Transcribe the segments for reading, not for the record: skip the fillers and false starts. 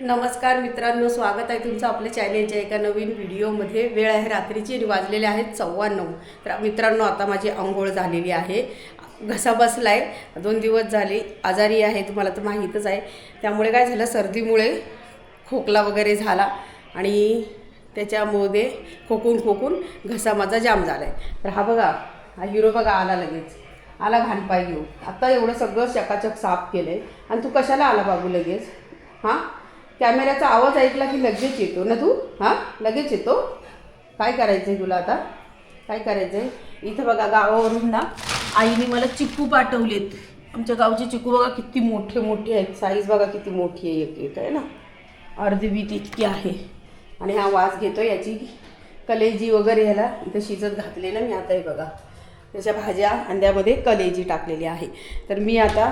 नमस्कार मित्रांनो, स्वागत आहे तुमचं आपल्या चॅनेलच्या एका नवीन व्हिडिओमध्ये। वेळ आहे रात्रीची आणि वाजलेले आहेत 9:15। तर मित्रांनो, आता माझी अंघोळ झालेली आहे। घसा बसलाय, 2 दिवस झाले आजारी आहे, तुम्हाला तर माहीतच आहे। त्यामुळे काय झालं, सर्दीमुळे खोकला वगैरे झाला आणि त्याच्यामुळे खोकून घसा माझा जाम झालाय। तर हा बघा, हा हिरो बघा आला, लगेच आला घाणपाय घेऊन। आता एवढं सगळं चकाचक साफ केलंय आणि तू कशाला आला बाबू लगेच? हां, कॅमेऱ्याचा आवाज ऐकला की लगेच येतो ना तू? हां, लगेच येतो। काय करायचं आहे तुला आता? काय करायचं आहे? इथं बघा, गावावरून ना आईने मला चिक्कू पाठवलेत। आमच्या गावचे चिक्कू बघा किती मोठे मोठे आहेत, साईज बघा किती मोठी आहे, एक आहे ना, अर्धी बीट इतकी आहे। आणि हा वास घेतो याची कलेजी वगैरे, ह्याला इथं शिजत घातलेलं मी। आता हे बघा, त्याच्या भाज्या अंड्यामध्ये कलेजी टाकलेली आहे। तर मी आता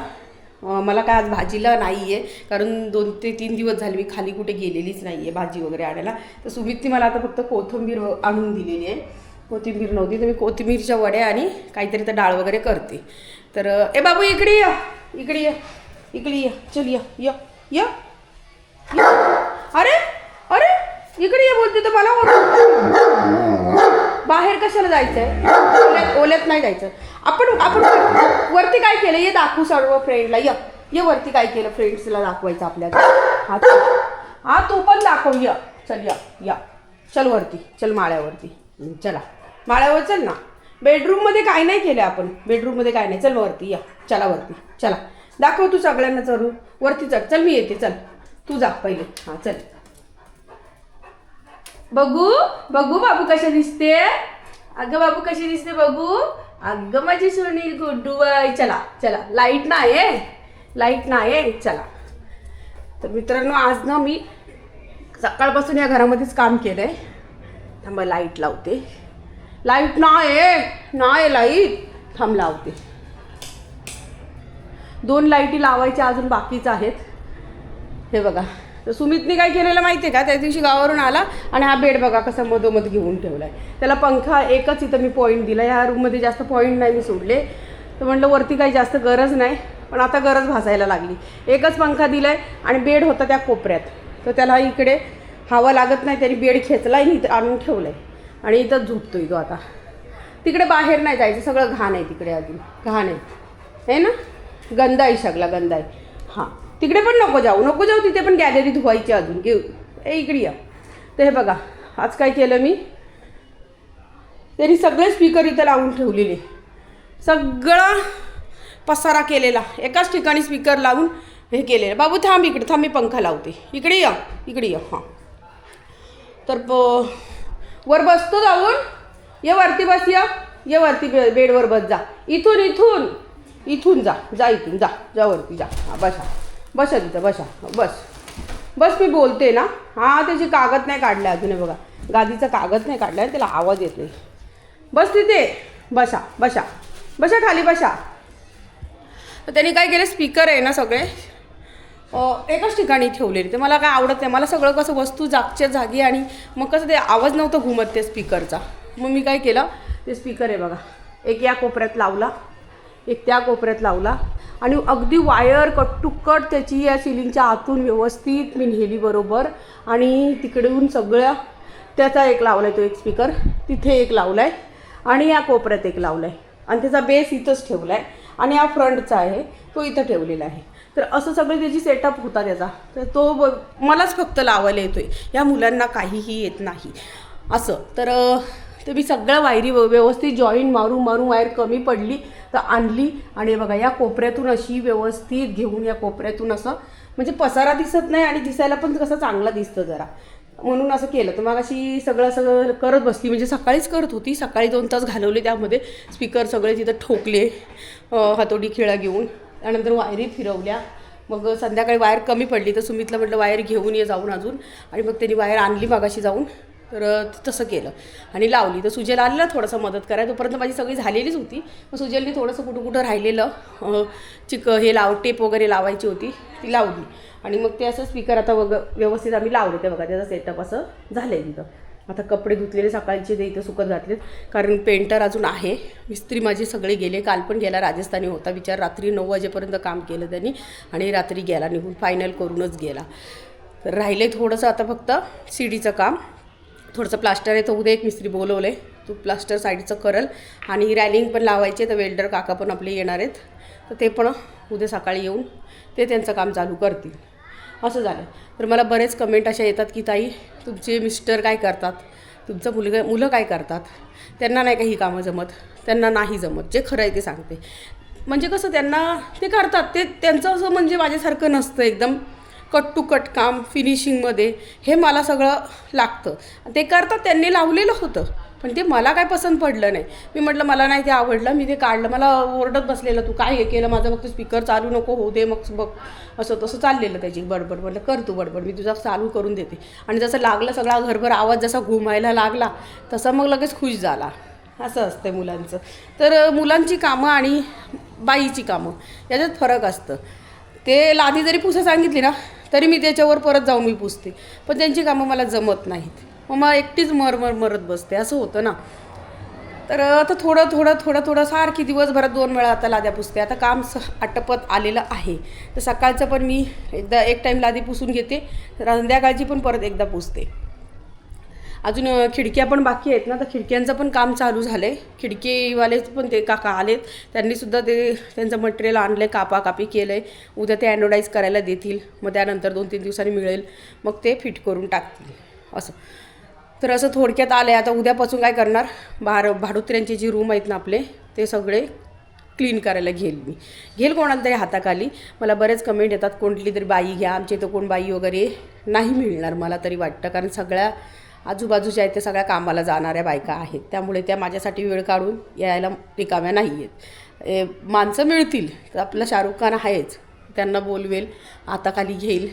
मला काय आज भाजीला नाही आहे, कारण 2 ते 3 दिवस झाले मी खाली कुठे गेलेलीच नाही आहे भाजी वगैरे आणायला। तर सुमितने मला आता फक्त कोथिंबीर आणून दिलेली आहे। कोथिंबीर नव्हती तर मी कोथिंबीरच्या वड्या आणि काहीतरी तर डाळ वगैरे करते। तर ए बाबू, इकडे या, इकडे या, इकडे या, चल या या या। अरे अरे, इकडे ये बोलते तर मला। बाहेर कशाला जायचं आहे? ओल्यात नाही जायचं। आपण वरती काय केलं ये दाखवू सर्व फ्रेंडला। ये वरती काय केलं फ्रेंड्सला दाखवायचं आपल्याला। हा तू पण दाखव। या चल, या चल वरती, चल माळ्यावरती, चला माळ्यावर चल ना। बेडरूममध्ये काय नाही केलं आपण, बेडरूममध्ये काय नाही। चल वरती या, चला वरती चला, दाखव तू सगळ्यांना। चल वरती चल, चल मी येते, चल तू जा पहिले। हां चल, बघू बघू बाबू कशा दिसते। अगं बाबू कशी दिसते बघू, अगं माझी सोनी गुड्डू बाई। चला चला, लाईट नाही, चला। तर मित्रांनो, आज ना मी सकाळपासून या घरामध्येच काम केलंय। थांबा, लाईट लावते। लाईट नाही लाईट, थांब लावते। 2 लाईटी लावायच्या अजून बाकीच आहेत। हे बघा, तर सुमितने काय केलेलं माहिती आहे का, त्या दिवशी गावावरून आला आणि हा बेड बघा कसा मधोमध घेऊन ठेवला आहे। त्याला पंखा एकच इथं मी पॉईंट दिला, ह्या रूममध्ये जास्त पॉईंट नाही मी सोडले। तर म्हटलं वरती काही जास्त गरज नाही, पण आता गरज भासायला लागली। एकच पंखा दिला आहे आणि बेड होता त्या कोपऱ्यात, तर त्याला इकडे हवा लागत नाही, त्यांनी बेड खेचला आहे, इथं आणून ठेवलं आहे आणि इथंच झोपतोय तो आता। तिकडे बाहेर नाही जायचं, सगळं घाण आहे तिकडे, अजून घाण आहे ना, गंदा आहे, सगळा गंदा आहे। हां, तिकडे पण नको जाऊ, तिथे पण गॅलरी धुवायची अजून, घेऊ इकडे या। तर हे बघा, आज काय केलं मी, त्यांनी सगळे स्पीकर इथं लावून ठेवलेले, सगळा पसारा केलेला, एकाच ठिकाणी स्पीकर लावून हे केलेलं। बाबू थांब इकडे, थांब मी पंखा लावते, इकडे या। हां, तर वर बसतो जाऊन, ये वरती बस, ये वरती बेडवर बस, जा इथून इथून जा इथून जा वरती जा। हां, बसा तिथं, बस मी बोलते ना। हां, त्याची कागद नाही काढला अजून, बघा गादीचा कागद नाही काढला, त्याला आवाज येतोय। बस तिथे, बसा खाली बसा। तर त्यांनी काय केलं, स्पीकर आहे ना सगळे एकाच ठिकाणी ठेवलेले। ते मला काय आवडत नाही, मला सगळं कसं वस्तू जागच्या जागी, आणि मग कसं ते आवाज नव्हतं घुमत त्या स्पीकरचा। मग मी काय केलं, ते स्पीकर आहे बघा, एक या कोपऱ्यात लावला, एक त्या कोपऱ्यात लावला, आणि अगदी वायर कट टू कट त्याची या सिलिंगच्या आतून व्यवस्थित मी नेली बरोबर, आणि तिकडून सगळ्या त्याचा एक लावला आहे, तो एक स्पीकर तिथे एक लावला आहे, आणि या कोपऱ्यात एक लावला आहे, आणि त्याचा बेस इथंच ठेवला आहे, आणि हा फ्रंटचा आहे तो इथं ठेवलेला आहे। तर असं सगळं त्याची सेटअप होता त्याचा। तर तो मलाच फक्त लावायला येतो आहे, या मुलांना काहीही येत नाही असं। तर मी सगळ्या वायरी व्यवस्थित जॉईंट मारून वायर कमी पडली तर आणली, आणि बघा या कोपऱ्यातून अशी व्यवस्थित घेऊन, या कोपऱ्यातून असं, म्हणजे पसारा दिसत नाही आणि दिसायला पण कसं चांगला दिसतं जरा, म्हणून असं केलं। तर मग अशी सगळं करत बसली, म्हणजे सकाळीच करत होती, सकाळी 2 तास घालवले त्यामध्ये। स्पीकर सगळे तिथं ठोकले हातोडी खिळा घेऊन, त्यानंतर वायरी फिरवल्या। मग संध्याकाळी वायर कमी पडली तर सुमितला म्हटलं वायर घेऊन ये जाऊन अजून, आणि मग त्यांनी वायर आणली मागाशी जाऊन। तर तसं केलं आणि लावली। तर सुजल आलेला थोडंसं मदत करायला, तोपर्यंत माझी सगळी झालेलीच होती। मग सुजलनी थोडंसं कुठं राहिलेलं हे टेप वगैरे लावायची होती, ती लावली, आणि मग ते असं स्पीकर आता व्यवस्थित आम्ही लावले। ते बघा त्याचा सेटअप असं झालं आहे तिथं। आता कपडे धुतलेले सकाळचे ते इथं सुकत घातलेत, कारण पेंटर अजून आहे, मिस्त्री माझे सगळे गेले। काल पण गेला, राजस्थानी होता बिचार, रात्री 9 वाजेपर्यंत काम केलं त्यांनी, आणि रात्री गेला निघून, फायनल करूनच गेला। तर राहिले थोडंसं आता फक्त सीडीचं काम, थोडंसं प्लास्टर आहे. तर उद्या एक मिस्त्री बोलवलं आहे, तो प्लास्टर साईडचं करल. आणि रॅलिंग पण लावायचे, तर वेल्डर काका पण आपले येणार आहेत, तर ते पण उद्या सकाळी येऊन ते त्यांचं काम चालू करतील. असं झालं. तर मला बरेच कमेंट अशा येतात की ताई तुमचे मिस्टर काय करतात, तुमचं मुलं काय करतात, त्यांना नाही का ही कामं जमत, त्यांना नाही जमत. जे खरं आहे ते सांगते. म्हणजे कसं त्यांना ते करतात, ते त्यांचं असं म्हणजे माझ्यासारखं नसतं एकदम कट टू कट काम फिनिशिंगमध्ये. हे मला सगळं लागतं. ते करतात, त्यांनी लावलेलं होतं, पण ते मला काय पसंत पडलं नाही. मी म्हटलं मला नाही ते आवडलं, मी ते काढलं. मला ओरडत बसलेलं, तू काय हे केलं, माझं फक्त स्पीकर चालू नको होऊ दे, मग बघ असं तसं चाललेलं त्याची बडबड. म्हटलं कर तू बडबड, मी तुझा चालू करून देते. आणि जसं लागलं सगळा घरभर आवाज जसा घुमायला लागला तसा मग लगेच खुश झाला. असं असतं मुलांचं. तर मुलांची कामं आणि बाईची कामं याच्यात फरक असतं. ते लादी जरी पुसा सांगितली ना तरी मी त्याच्यावर परत जाऊन मी पुसते, पण त्यांची कामं मला जमत नाहीत. मग मला एकटीच मरत बसते, असं होतं ना. तर आता थोडं सारखी दिवसभरात 2 वेळा आता लाद्या पुसते. आता काम आटपत आलेलं आहे, तर सकाळचं पण मी एकदा एक टाईम लादी पुसून घेते, संध्याकाळची पण परत एकदा पुसते. अजून खिडक्या पण बाकी आहेत ना, तर खिडक्यांचं पण काम चालू झालं आहे. खिडकीवालेच पण ते काका आलेत, त्यांनीसुद्धा ते त्यांचं मटेरियल आणलं आहे, कापाकापी केलं आहे. उद्या ते ॲनोडाईज करायला देतील, मग त्यानंतर 2-3 दिवसांनी मिळेल, मग ते फिट करून टाकतील असं. तर असं थोडक्यात आलं आहे. आता उद्यापासून काय करणार, भाडोत्र्यांचे जे रूम आहेत ना आपले, ते सगळे क्लीन करायला घेईल कोणाला तरी हाताखाली. मला बरेच कमेंट येतात कोणती तरी बाई घ्या, आमच्या इथं कोण बाई वगैरे नाही मिळणार मला तरी वाटतं, कारण सगळ्या आजूबाजूच्या आहेत त्या सगळ्या कामाला जाणाऱ्या बायका आहेत, त्यामुळे त्या माझ्यासाठी वेळ काढून यायला रिकाम्या नाही आहेत. माणसं मिळतील तर आपला शाहरुख खान आहेच, त्यांना बोलवेल, हाताखाली घेईल.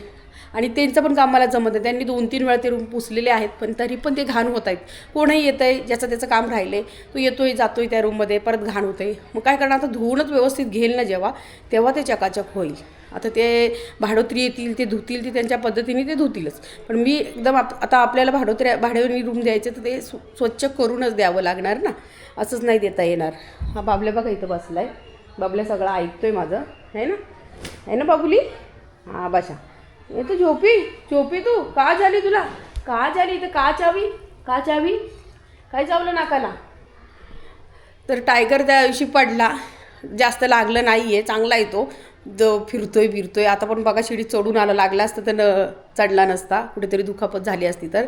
आणि त्यांचं पण काम मला जमत आहे. त्यांनी 2-3 वेळा ते रूम पुसलेले आहेत, पण तरी पण ते घाण होत आहेत. कोणीही येतं आहे, ज्याचं त्याचं काम राहिलं आहे, तो येतोय जातोय त्या रूममध्ये, परत घाण होतं आहे. मग काय करणार, आता धुवूनच व्यवस्थित घेईल ना जेव्हा, तेव्हा ते चकाचक होईल. आता ते भाडोत्री येतील, ते धुतील, ते त्यांच्या पद्धतीने ते धुतीलच. पण मी एकदम आता आपल्याला भाड्याने रूम द्यायचे तर ते स्वच्छ करूनच द्यावं लागणार ना, असंच नाही देता येणार. हा बाबल्या बघा इथं बसला आहे, बाबल्या सगळं ऐकतोय माझं, आहे ना बाबुली. हां बशा, येतो झोपी तू का झाली, तुला का झाली, इथं का चावी काय चावलं नाकाला. तर टायगर त्या दिवशी पडला, जास्त लागलं नाही आहे, चांगला आहे तो, फिरतोय. आता पण बघा शिडी चढून लागला असतं तर चढला नसता, कुठेतरी दुखापत झाली असती तर.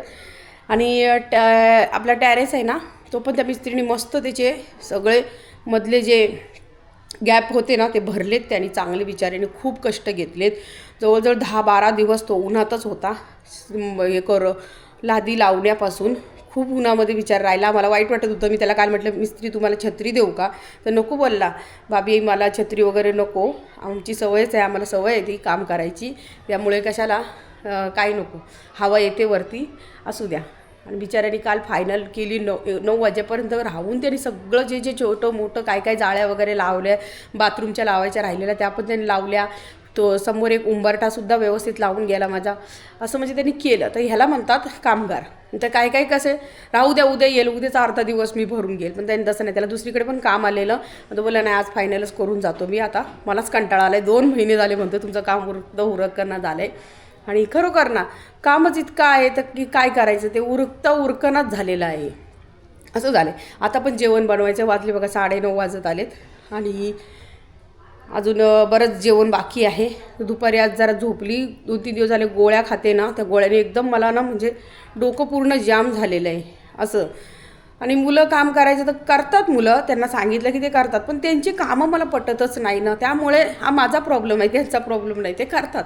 आणि आपला टॅरेस आहे ना, तो पण त्या मिस्त्रीने मस्त त्याचे सगळे मधले जे गॅप होते ना ते भरलेत त्यांनी, चांगले बिचाऱ्याने खूप कष्ट घेतलेत. जवळजवळ 10-12 दिवस तो उन्हातच होता, लादी लावण्यापासून खूप उन्हामध्ये विचार राहिला. मला वाईट वाटत होतं. मी त्याला काल म्हटलं मिस्त्री तुम्हाला छत्री देऊ का, तर नको बोलला, बाबी मला छत्री वगैरे नको, आमची सवयच आहे, आम्हाला सवय आहे ती काम करायची, त्यामुळे कशाला काही नको, हवा येते वरती असू द्या. आणि बिचाऱ्यांनी काल फायनल केली 9 वाजेपर्यंत राहून. त्यांनी सगळं जे छोटं मोठं काय जाळ्या वगैरे लावल्या, बाथरूमच्या लावायच्या राहिलेल्या त्या पण त्यांनी लावल्या. तो समोर एक उंबरठासुद्धा व्यवस्थित लावून गेला माझा, असं म्हणजे त्यांनी केलं. तर ह्याला म्हणतात कामगार. तर काय कसे राहू द्या, उद्या येईल, उद्याचा अर्धा दिवस मी भरून घेईल, पण त्यांनी तसं नाही, त्याला दुसरीकडे पण काम आलेलं. तो बोलला नाही आज फायनलच करून जातो मी, आता मलाच कंटाळा आला आहे, 2 महिने झाले म्हणतो तुमचं काम उरकणं झालं आहे. आणि खरोखर ना कामच इतकं आहे तर की काय करायचं, ते उरकणच झालेलं आहे, असं झालं आहे. आता पण जेवण बनवायचं, वाजले बघा 9:30 वाजत आलेत, आणि अजून बरंच जेवण बाकी आहे. दुपारी आज जरा झोपली, 2-3 दिवस झाले गोळ्या खाते ना, त्या गोळ्याने एकदम मला ना म्हणजे डोकं पूर्ण जाम झालेलं आहे असं. आणि मुलं काम करायचं तर करतात मुलं, त्यांना सांगितलं की ते करतात, पण त्यांची कामं मला पटतच नाही ना, त्यामुळे हा माझा प्रॉब्लेम आहे, त्यांचा प्रॉब्लेम नाही. ते करतात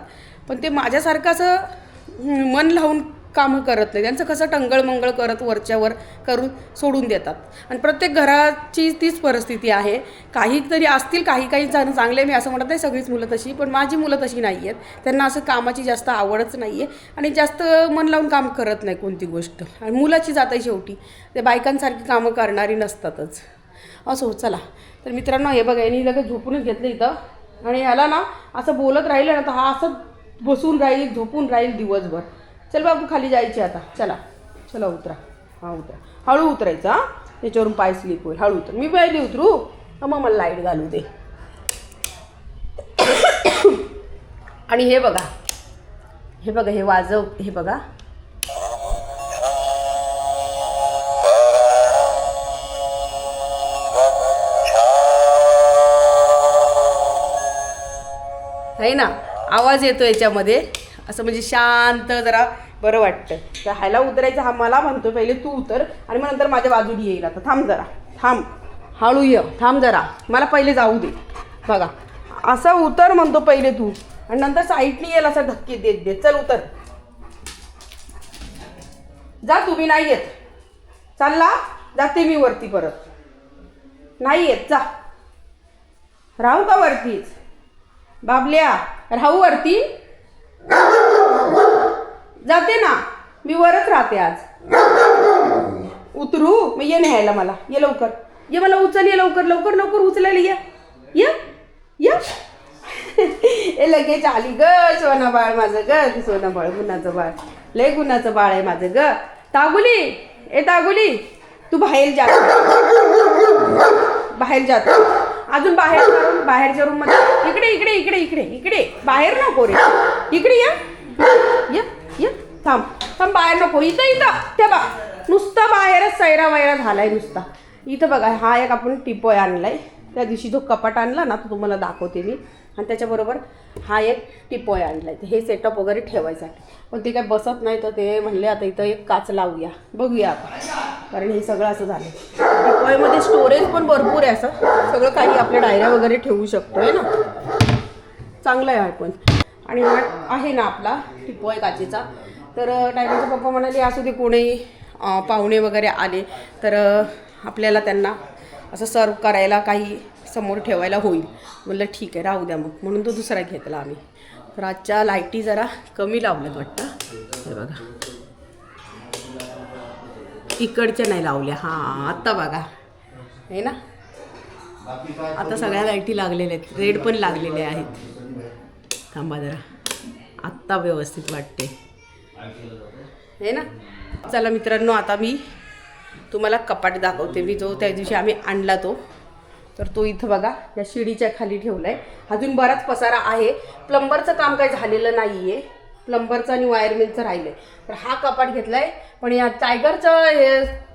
पण ते माझ्यासारखं असं मन लावून कामं करत नाही. त्यांचं कसं टंगळमंगळ करत वरच्यावर करून सोडून देतात. आणि प्रत्येक घराची तीच परिस्थिती आहे. काहीतरी असतील, काही जण चांगले, मी असं म्हणत नाही सगळीच मुलं तशी, पण माझी मुलं तशी नाही आहेत. त्यांना असं कामाची जास्त आवडच नाही आहे आणि जास्त मन लावून काम करत नाही कोणती गोष्ट. आणि मुलाची जात आहे शेवटी, ते बायकांसारखी कामं करणारी नसतातच असं हो. चला तर मित्रांनो, हे बघा यांनी लगेच झोपूनच घेतलं इथं, आणि ह्याला ना असं बोलत राहिलं ना तर हा असं बसून राहील, झोपून राहील दिवसभर. चल बाबू खाली जायचे आता, चला उतरा, हां उतरा, हळू उतरायचं, हां त्याच्यावरून पाय स्लिप होईल, हळू उतर. मी पहिली उतरू, मग मला लाईट घालू दे. आणि हे बघा हे बघा, हे वाजव, हे बघा. आहे ना, आवाज येतो याच्यामध्ये असं, म्हणजे शांत जरा बरं वाटतं. तर ह्याला उतरायचं, हा मला म्हणतो पहिले तू उतर आणि मग नंतर माझ्या बाजूला येईल. आता थांब जरा, थांब, हळू ये, थांब जरा, मला पहिले जाऊ दे. बघा असं उतर म्हणतो पहिले तू, आणि नंतर साईडनी येईल असं धक्के देत देत. चल उतर, जा. तुम्ही नाही येत, चालला जाते मी वरती, परत नाही येत, जा. राहू का वरतीच बाबल्या, राहू वरती, जाते ना मी, वरच राहते आज. उतरू मग, ये न्यायला मला, ये लवकर, ये मला उचल, ये लवकर लवकर लवकर उचलायला, ये ये. ए लगेच आली ग सोना बाळ माझं ग, सोना बाळ, गुणाचं बाळ, लय गुणाचं बाळ आहे माझं ग. तागुली, ए तागुली, तू बाहेर जा, बाहेर जात अजून, बाहेर बाहेरच्या रूम मध्ये. इकडे इकडे इकडे इकडे इकडे, बाहेर नको रे, इकडे ये ये, थांब थांब, बाहेर नको, इथं इथं. ते बा नुसतं बाहेरच सैरा वैरा झालाय नुसता. इथं बघा, हा एक आपण टिपोय आणलाय, त्या दिवशी जो कपाट आणला ना तो तुम्हाला दाखवते मी, आणि त्याच्याबरोबर हा एक टिपोय आणलाय. हे सेटअप वगैरे ठेवायसाठी, पण ते काय बसत नाही, तर ते म्हणले आता इथं एक काच लावूया, बघूया आता, कारण हे सगळं असं झालं. टिपोयमध्ये स्टोरेज पण भरपूर आहे, असं सगळं काही आपल्या डायऱ्या वगैरे ठेवू शकतो आहे ना, चांगलं आहे पण. आणि हा आहे ना आपला टिपोय काचेचा. तर टायगरचे पप्पा म्हणाले असू दे, कोणी पाहुणे वगैरे आले तर आपल्याला त्यांना असं सर्व करायला काही समोर ठेवायला होईल. म्हणलं ठीक आहे, राहू द्या मग, म्हणून तो दुसरा घेतला आम्ही. तर आजच्या लाईटी जरा कमी लावल्यात वाटतं, हे बघा, इकडच्या नाही लावल्या. हां आत्ता बघा, आहे ना, आता सगळ्या लाईटी लागलेल्या आहेत, रेड पण लागलेले आहेत. थांबा जरा, आत्ता व्यवस्थित वाटते, आहे ना. चला मित्रांनो, आता मी तुम्हाला कपाट दाखवते, मी जो त्या दिवशी आम्ही आणला तो. तर तो इथं बघा, या शिडीच्या खाली ठेवला आहे. अजून बराच पसारा आहे, प्लंबरचं काम काही झालेलं नाही आहे, प्लंबरचं आणि वायरमॅनचं राहिलं आहे. तर हा कपाट घेतला आहे, पण या टायगरचं हे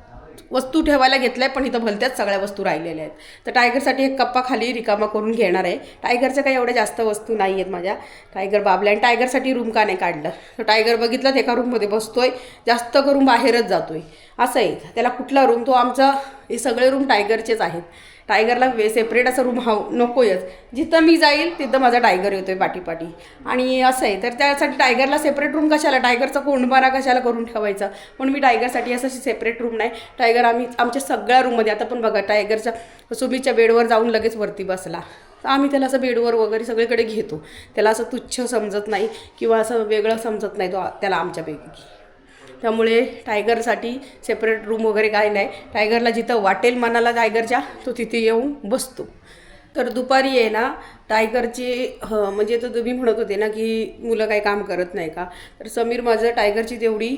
वस्तू ठेवायला घेतलं आहे, पण इथं भलत्याच सगळ्या वस्तू राहिलेल्या आहेत. तर टायगरसाठी एक कप्पा खाली रिकामा करून घेणार आहे. टायगरच्या काही एवढ्या जास्त वस्तू नाही आहेत माझ्या. टायगर बाबला, आणि टायगरसाठी रूम का नाही काढलं, तर टायगर बघितलं एका रूममध्ये बसतोय, जास्त करून बाहेरच जातोय, असं आहे. त्याला कुठला रूम, तो आमचा हे सगळे रूम टायगरचेच आहेत. टायगरला सेपरेट असं रूम नकोयच, जिथं मी जाईल तिथं माझा टायगर येतोय पाठीपाठी, आणि असं आहे. तर त्यासाठी टायगरला सेपरेट रूम कशाला, टायगरचा कोंडमारा कशाला करून ठेवायचा, म्हणून मी टायगरसाठी असं सेपरेट रूम नाही. टायगर आमच्या सगळ्या रूममध्ये, आता पण बघा, टायगरच्या सुमीच्या बेडवर जाऊन लगेच वरती बसला, तर आम्ही त्याला असं बेडवर वगैरे सगळीकडे घेतो. त्याला असं तुच्छ समजत नाही किंवा असं वेगळं समजत नाही तो त्याला आमच्यापैकी. त्यामुळे टायगरसाठी सेपरेट रूम वगैरे काही नाही. टायगरला जिथं वाटेल मनाला टायगरच्या, तो तिथे येऊन बसतो. तर दुपारी आहे ना टायगरची म्हणजे तर तुम्ही म्हणत होते ना की मुलं काही काम करत नाही का, तर समीर माझं टायगरची तेवढी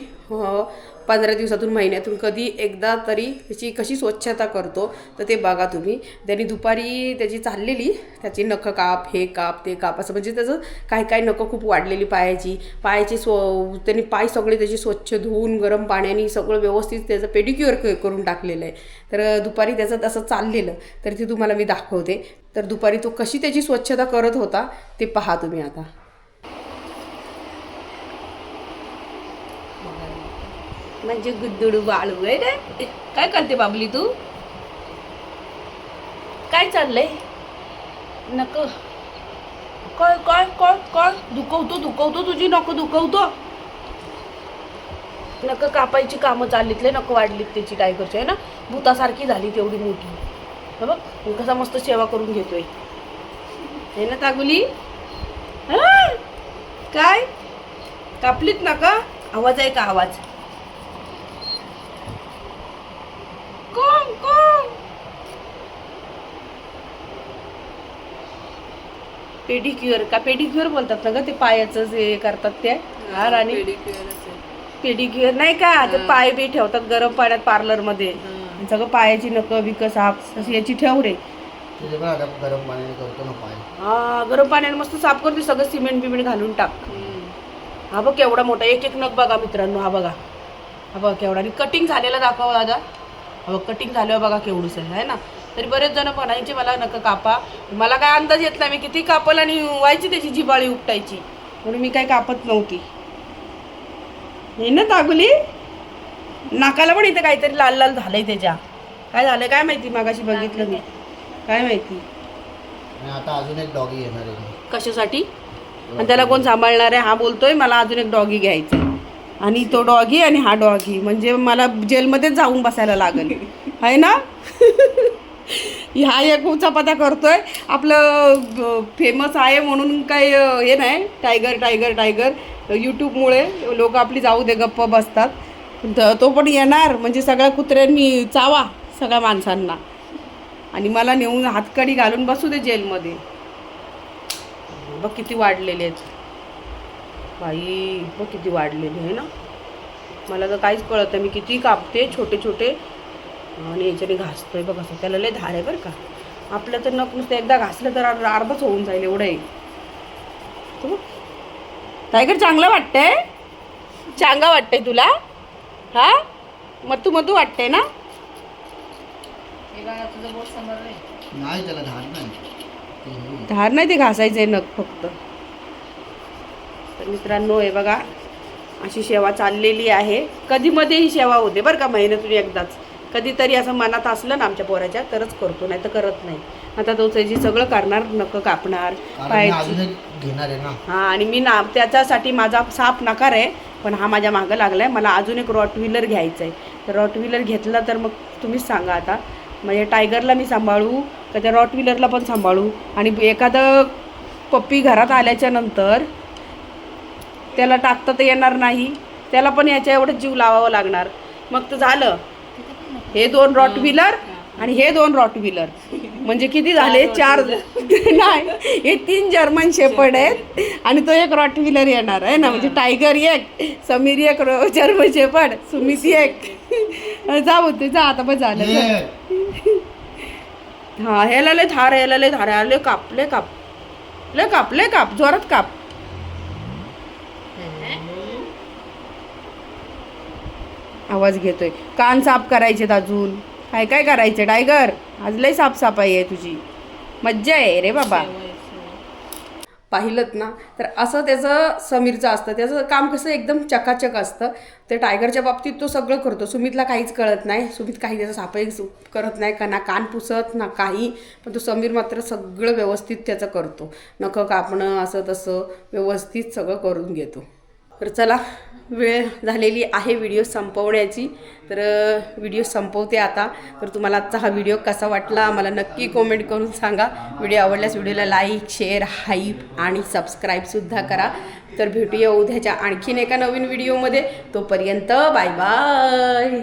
15 दिवसातून महिन्यातून कधी एकदा तरी त्याची कशी स्वच्छता करतो तर ते बघा तुम्ही. त्यांनी दुपारी त्याची चाललेली त्याची नखं काप, हे काप, ते काप, असं म्हणजे त्याचं काय नखं खूप वाढलेली पायाची त्यांनी पाय सगळे त्याची स्वच्छ धुवून गरम पाण्याने सगळं व्यवस्थित त्याचं पेडिक्युअर करून टाकलेलं आहे. तर दुपारी त्याचं तसं चाललेलं, तर ते तुम्हाला मी दाखवते. तर दुपारी तो कशी त्याची स्वच्छता करत होता ते पहा तुम्ही आता. म्हणजे गुड्डुडू बाळू आहे ना. काय करते बाबली तू, काय चाललंय, नको काय काय काय काय दुखवतो तुझी नको दुखवतो. नकं कापायची कामं चाललीतले, नको वाढलीत त्याची टायगरची आहे ना, भूतासारखी झाली तेवढी मोठी. हे बघ कसा मस्त सेवा करून घेतोय हे ना तागुली. काय कापलीत नका, आवाज आहे का, आवाज कोण कोण. पेडिक्युअर का, पेडिक्युअर बोलतात ना ग ते पायाचं जे करतात ते. आणि पेडिक्युअर नाही का, ते पाय बी ठेवतात गरम पाण्यात पार्लरमध्ये, सगळं पायाची नखं बिकं साफ अशी याची ठेव रे. गरम पाण्याने करतो ना पाय. हा गरम पाण्याने मस्त साफ करते, सगळं सिमेंट बिमेंट घालून टाक. हा बघ केवढा मोठा, एक एक नग बघा मित्रांनो. हा बघा, हा बघा केवढा. आणि कटिंग झालेला दाखवा दादा. हा बघ कटिंग झालं बघा केवढंच आहे ना. तरी बरेच जण म्हणायचे मला नका कापा. मला काय अंदाज येत नाही, मी किती कापल आणि व्हायची त्याची जिबाळी उपटायची, म्हणून मी काय कापत नव्हती. हे ना तागुली, नाकाला पण इथं काहीतरी लाल लाल झालंय त्याच्या. काय झालंय काय माहिती, मागाशी बघितलं मी, काय माहिती. आणि आता अजून एक डॉगी येणार आहे. कशासाठी? आणि त्याला कोण सांभाळणार आहे? हा बोलतोय मला अजून एक डॉगी घ्यायचा, आणि तो डॉगी आणि हा डॉगी, म्हणजे मला जेलमध्येच जाऊन बसायला लागेल आहे ना. हा एक उचापत्या करतोय. आपलं फेमस आहे म्हणून काही हे नाही, टायगर टायगर टायगर. यूट्यूबमुळे लोक आपली जाऊ दे गप्प बसतात. तो पण येणार म्हणजे सगळ्या कुत्र्यांनी चावा सगळ्या माणसांना, आणि मला नेऊन हातकडी घालून बसू दे जेलमध्ये. बघ किती वाढलेले आहेत बाई, बघ किती वाढलेले आहे ना. मला तर काहीच कळत नाही, मी किती कापते छोटे छोटे आणि याच्याने घासतोय बघ असं. त्याला लय धार आहे बरं का. आपलं तर नक नुसतं एकदा घासलं तर अर्धच होऊन जाईल एवढं आहे. टायगर चांगलं वाटतंय, चांगलं वाटतंय तुला? हा मधू मधू वाटतंय ना. नाही त्याला धार नाही, धार नाही, ते घासायचंय नख फक्त. तर मित्रांनो हे बघा अशी सेवा चाललेली आहे. कधी मध्ये ही सेवा होते बरं का, महिन्यातून एकदाच. कधीतरी असं मनात असलं ना आमच्या पोराच्या तरच करतो, नाही तर करत नाही. आता तो त्याची सगळं करणार, नख कापणार, अजून एक घेणार आहे ना. हां, आणि मी ना त्याच्यासाठी माझा साप नकार आहे, पण हा माझ्या मागं लागलाय. मला अजून एक रॉटव्हीलर घ्यायचं आहे. तर रॉटव्हीलर घेतला तर मग तुम्हीच सांगा आता, म्हणजे टायगरला मी सांभाळू का त्या रॉटव्हीलरला पण सांभाळू. आणि एखादं पप्पी घरात आल्याच्या नंतर त्याला टाकता तर येणार नाही, त्याला पण याच्या एवढं जीव लावावं लागणार. मग तर झालं हे 2 रॉटव्हीलर आणि हे 2 रॉटव्हीलर, म्हणजे किती झाले? 4 नाही, हे 3 जर्मन शेपर्ड आहेत आणि तो एक रॉटव्हीलर येणार आहे ना. म्हणजे टायगर एक, समीर एक जर्मन शेपर्ड, सुमित एक. जाऊ ते जा आता, बस झालं. हा ह्याला लय धार, ह्याला लय धार. लय काप, लय काप, लय काप, लय काप, जोरात काप. आवाज घेतोय. कान साफ करायचेत अजून, काय काय करायचं टायगर? आज लय साफसफाई आहे तुझी, मज्जा आहे रे बाबा. पाहिलंत ना, तर असं त्याचं समीरचं असतं. त्याचं काम कसं एकदम चकाचक असतं. ते टायगरच्या बाबतीत तो सगळं करतो. सुमितला काहीच कळत नाही. सुमित काही त्याचं साफाई करत नाही का, ना कान पुसत ना काही. पण तो समीर मात्र सगळं व्यवस्थित त्याचं करतो. नखं कापणं असं तसं व्यवस्थित सगळं करून घेतो. तर चला, वेळ झालेली आहे व्हिडिओ संपवण्याची, तर व्हिडिओ संपवते आता. तर तुम्हाला आजचा हा व्हिडिओ कसा वाटला मला नक्की कमेंट करून सांगा. व्हिडिओ आवडल्यास व्हिडिओला लाईक, शेअर, हाईप आणि सबस्क्राईबसुद्धा करा. तर भेटूया उद्याच्या आणखीन एका नवीन व्हिडिओमध्ये. तोपर्यंत बाय बाय.